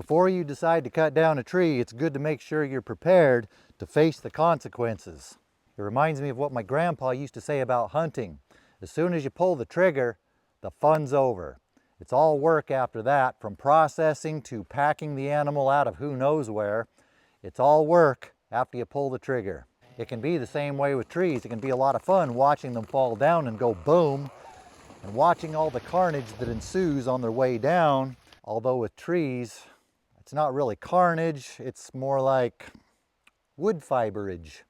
Before you decide to cut down a tree, it's good to make sure you're prepared to face the consequences. It reminds me of what my grandpa used to say about hunting. As soon as you pull the trigger, the fun's over. It's all work after that, from processing to packing the animal out of who knows where. It's all work after you pull the trigger. It can be the same way with trees. It can be a lot of fun watching them fall down and go boom, and watching all the carnage that ensues on their way down. Although with trees, it's not really carnage, it's more like wood fiberage.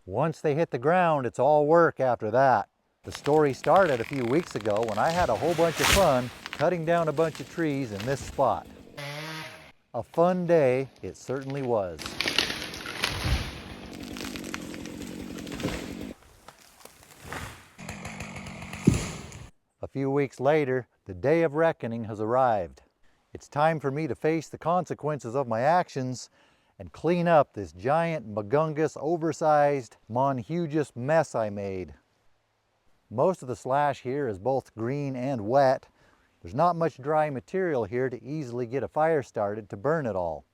Once they hit the ground, it's all work after that. The story started a few weeks ago when I had a whole bunch of fun cutting down a bunch of trees in this spot. A fun day it certainly was. A few weeks later, the day of reckoning has arrived. It's time for me to face the consequences of my actions and clean up this giant, magungous, oversized, monhugous mess I made. Most of the slash here is both green and wet. There's not much dry material here to easily get a fire started to burn it all.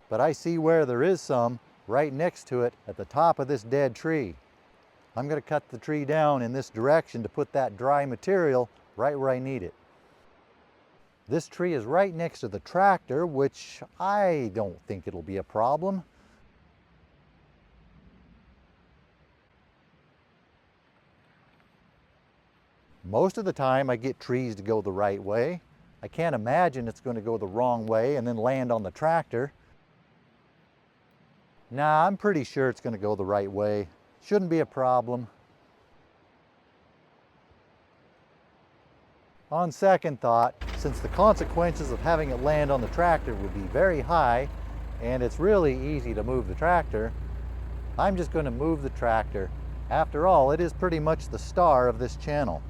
But I see where there is some right next to it at the top of this dead tree. I'm going to cut the tree down in this direction to put that dry material right where I need it. This tree is right next to the tractor, which I don't think it'll be a problem. Most of the time I get trees to go the right way. I can't imagine it's going to go the wrong way and then land on the tractor. Nah, I'm pretty sure it's going to go the right way. Shouldn't be a problem. On second thought, since the consequences of having it land on the tractor would be very high, and it's really easy to move the tractor, I'm just going to move the tractor. After all, it is pretty much the star of this channel.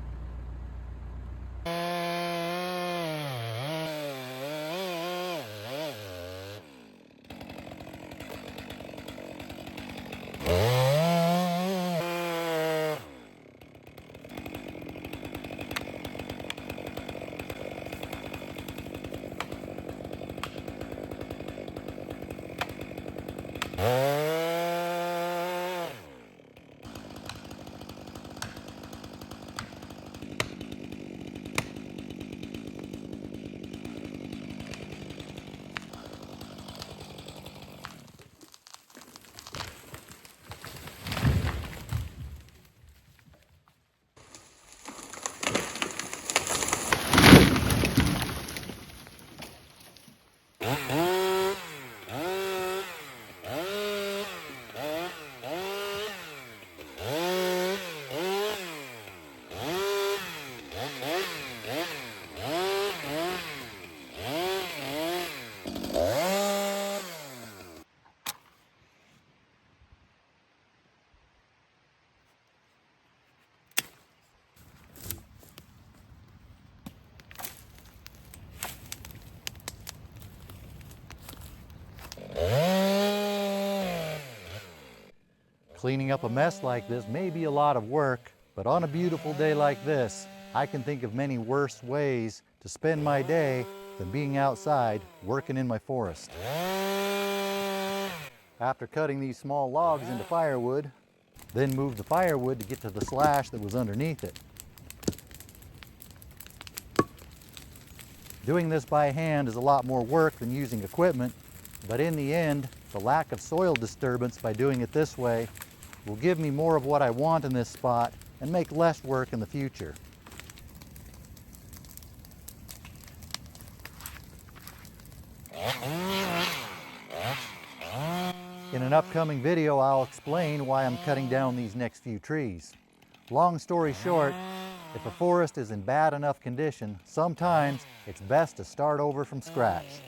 Cleaning up a mess like this may be a lot of work, but on a beautiful day like this, I can think of many worse ways to spend my day than being outside working in my forest. After cutting these small logs into firewood, then move the firewood to get to the slash that was underneath it. Doing this by hand is a lot more work than using equipment, but in the end, the lack of soil disturbance by doing it this way will give me more of what I want in this spot and make less work in the future. In an upcoming video, I'll explain why I'm cutting down these next few trees. Long story short, if a forest is in bad enough condition, sometimes it's best to start over from scratch.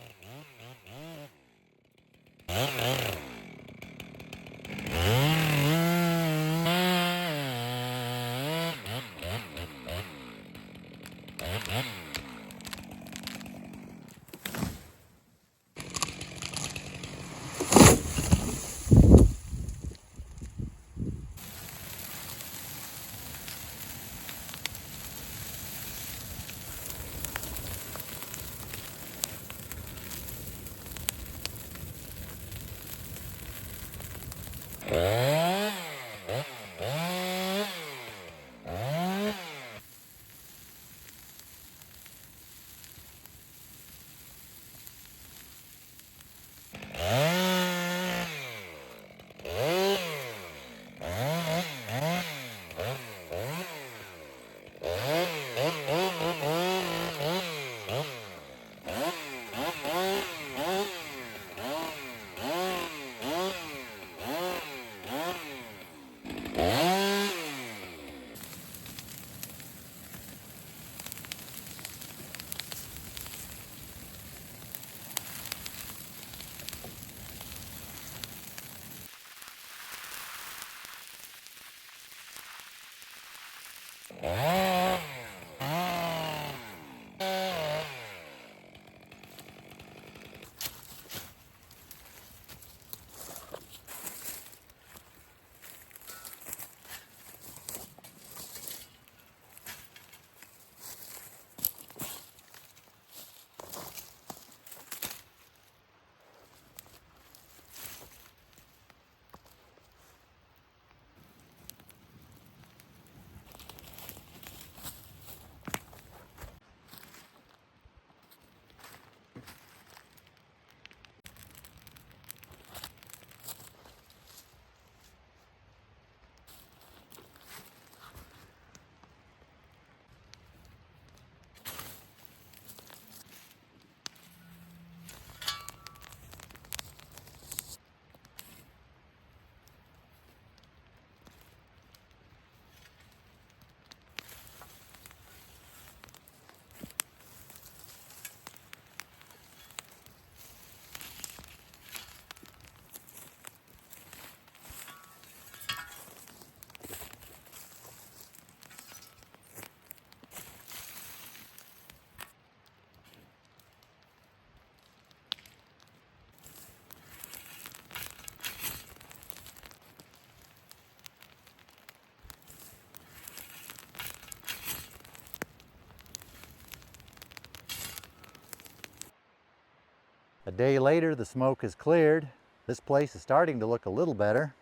A day later, the smoke has cleared. This place is starting to look a little better.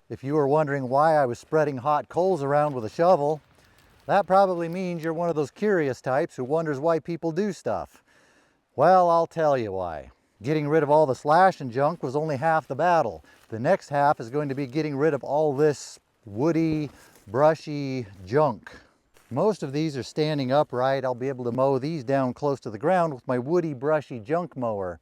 If you were wondering why I was spreading hot coals around with a shovel, that probably means you're one of those curious types who wonders why people do stuff. Well, I'll tell you why. Getting rid of all the slash and junk was only half the battle. The next half is going to be getting rid of all this woody, brushy junk. Most of these are standing upright. I'll be able to mow these down close to the ground with my woody, brushy junk mower.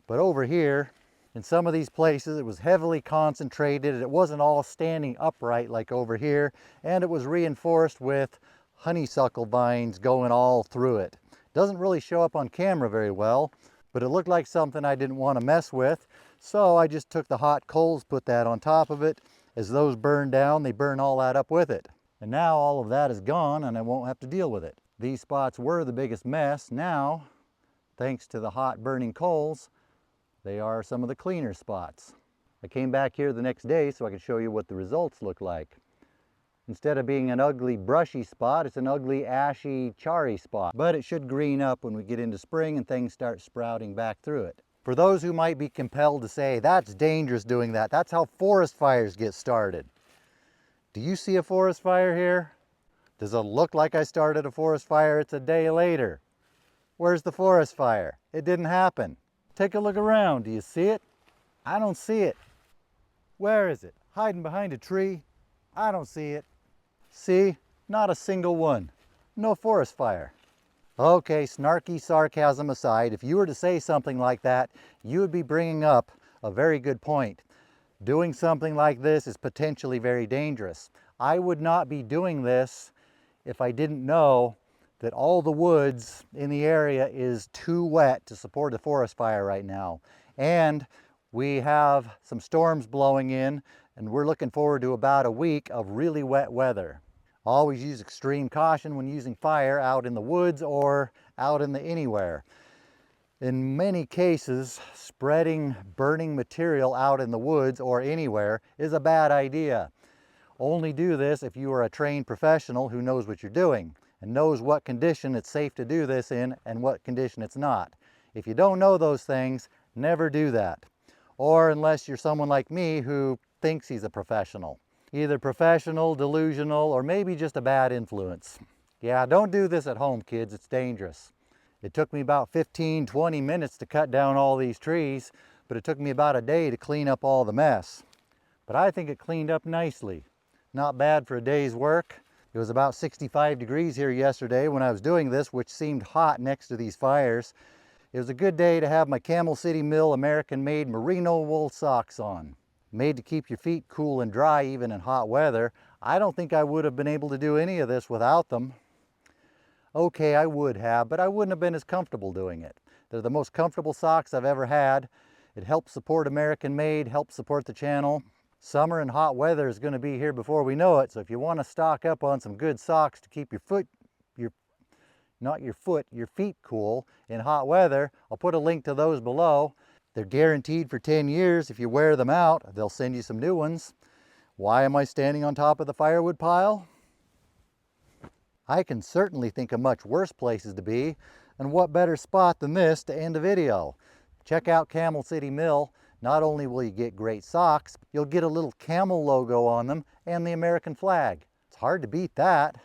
But over here, in some of these places, it was heavily concentrated. It wasn't all standing upright like over here, and it was reinforced with honeysuckle vines going all through it. Doesn't really show up on camera very well, but it looked like something I didn't want to mess with, so I just took the hot coals, put that on top of it. As those burn down, they burn all that up with it. And now all of that is gone, and I won't have to deal with it. These spots were the biggest mess. Now, thanks to the hot burning coals, they are some of the cleaner spots. I came back here the next day so I could show you what the results look like. Instead of being an ugly brushy spot, it's an ugly ashy charry spot. But it should green up when we get into spring and things start sprouting back through it. For those who might be compelled to say, that's dangerous doing that, that's how forest fires get started. Do you see a forest fire here? Does it look like I started a forest fire? It's a day later. Where's the forest fire? It didn't happen. Take a look around. Do you see it? I don't see it. Where is it? Hiding behind a tree? I don't see it. See? Not a single one. No forest fire. Okay, snarky sarcasm aside, if you were to say something like that, you would be bringing up a very good point. Doing something like this is potentially very dangerous. I would not be doing this if I didn't know that all the woods in the area is too wet to support a forest fire right now. And we have some storms blowing in, and we're looking forward to about a week of really wet weather. Always use extreme caution when using fire out in the woods or out in the anywhere. In many cases, spreading burning material out in the woods or anywhere is a bad idea. Only do this if you are a trained professional who knows what you're doing and knows what condition it's safe to do this in and what condition it's not. If you don't know those things, never do that. Or unless you're someone like me who thinks he's a professional. Either professional, delusional, or maybe just a bad influence. Yeah, don't do this at home, kids. It's dangerous. It took me about 15-20 minutes to cut down all these trees, but it took me about a day to clean up all the mess. But I think it cleaned up nicely. Not bad for a day's work. It was about 65 degrees here yesterday when I was doing this, which seemed hot next to these fires. It was a good day to have my Camel City Mill American-made merino wool socks on. Made to keep your feet cool and dry even in hot weather. I don't think I would have been able to do any of this without them. Okay, I would have, but I wouldn't have been as comfortable doing it. They're the most comfortable socks I've ever had. It helps support American-made, helps support the channel. Summer and hot weather is going to be here before we know it, so if you want to stock up on some good socks to keep your feet cool in hot weather, I'll put a link to those below. They're guaranteed for 10 years. If you wear them out, they'll send you some new ones. Why am I standing on top of the firewood pile? I can certainly think of much worse places to be, and what better spot than this to end a video? Check out Camel City Mill. Not only will you get great socks, you'll get a little camel logo on them and the American flag. It's hard to beat that.